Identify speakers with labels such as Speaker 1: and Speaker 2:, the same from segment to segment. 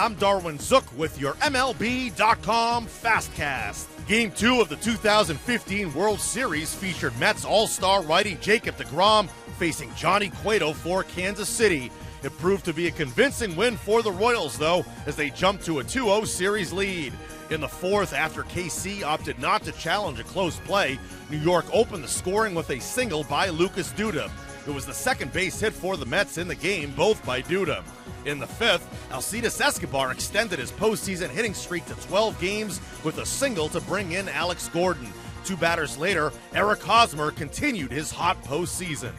Speaker 1: I'm Darwin Zook with your MLB.com FastCast. Game 2 of the 2015 World Series featured Mets All-Star righty Jacob deGrom facing Johnny Cueto for Kansas City. It proved to be a convincing win for the Royals, though, as they jumped to a 2-0 series lead. In the fourth, after KC opted not to challenge a close play, New York opened the scoring with a single by Lucas Duda. It was the second base hit for the Mets in the game, both by Duda. In the fifth, Alcides Escobar extended his postseason hitting streak to 12 games with a single to bring in Alex Gordon. 2 batters later, Eric Hosmer continued his hot postseason.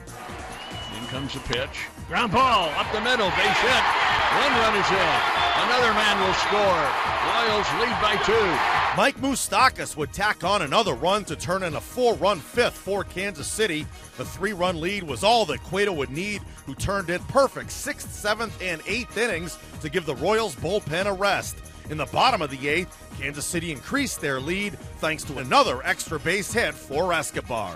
Speaker 2: In comes the pitch. Ground ball up the middle, base hit. 1 run is in. Another man will score. Royals lead by 2.
Speaker 1: Mike Moustakas would tack on another run to turn in a 4-run fifth for Kansas City. The 3-run lead was all that Cueto would need, who turned in perfect 6th, 7th, and 8th innings to give the Royals bullpen a rest. In the bottom of the 8th, Kansas City increased their lead thanks to another extra base hit for Escobar.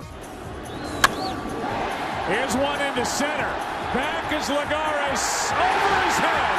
Speaker 3: Here's one into center. Back is Lagares over his head.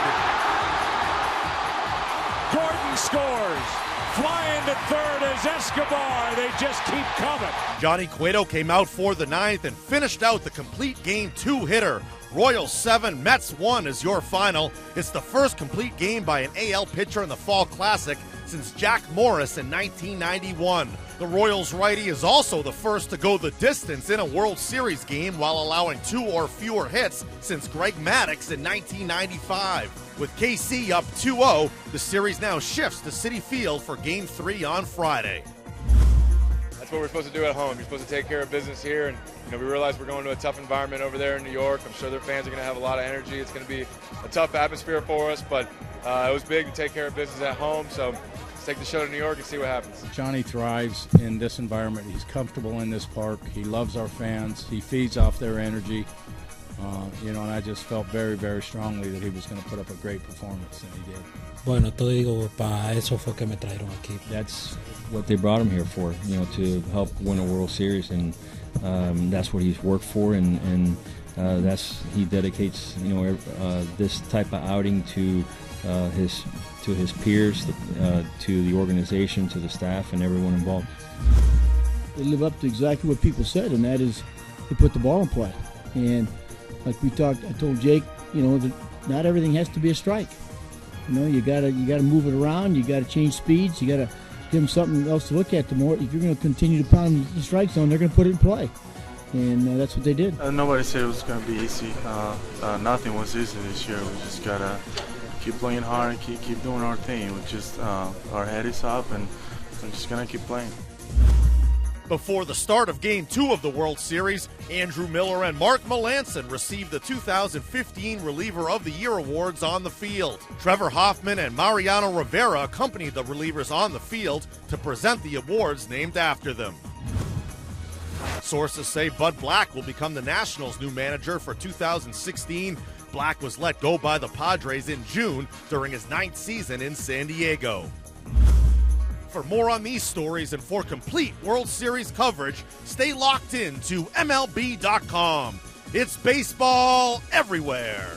Speaker 3: Gordon scores. Flying to third is Escobar. They just keep coming.
Speaker 1: Johnny Cueto came out for the 9th and finished out the complete Game 2 hitter. Royals 7, Mets 1 is your final. It's the first complete game by an AL pitcher in the Fall Classic since Jack Morris in 1991. The Royals righty is also the first to go the distance in a World Series game while allowing 2 or fewer hits since Greg Maddux in 1995. With KC up 2-0, the series now shifts to Citi Field for Game 3 on Friday.
Speaker 4: That's what we're supposed to do at home. You're supposed to take care of business here, and we realize we're going to a tough environment over there in New York. I'm sure their fans are going to have a lot of energy. It's going to be a tough atmosphere for us, but it was big to take care of business at home, so let's take the show to New York and see what happens.
Speaker 5: Johnny thrives in this environment. He's comfortable in this park. He loves our fans. He feeds off their energy. And I just felt very, very strongly that he was going to put up a great performance, and he did.
Speaker 6: Bueno, te digo, para eso fue que me trajeron aquí.
Speaker 7: That's what they brought him here for, to help win a World Series, and that's what he's worked for, and he dedicates, this type of outing to his peers, to the organization, to the staff, and everyone involved.
Speaker 8: They live up to exactly what people said, and that is they put the ball in play. And like we talked, I told Jake, that not everything has to be a strike. You gotta move it around. You gotta change speeds. You gotta give them something else to look at. The more, if you're going to continue to pound the strike zone, they're going to put it in play, and that's what they did.
Speaker 9: Nobody said it was going to be easy. Nothing was easy this year. We just gotta keep playing hard and keep doing our thing. We just our head is up, and we're just gonna keep playing.
Speaker 1: Before the start of Game 2 of the World Series, Andrew Miller and Mark Melancon received the 2015 Reliever of the Year awards on the field. Trevor Hoffman and Mariano Rivera accompanied the relievers on the field to present the awards named after them. Sources say Bud Black will become the Nationals' new manager for 2016. Black was let go by the Padres in June during his 9th season in San Diego. For more on these stories and for complete World Series coverage, stay locked in to MLB.com. It's baseball everywhere.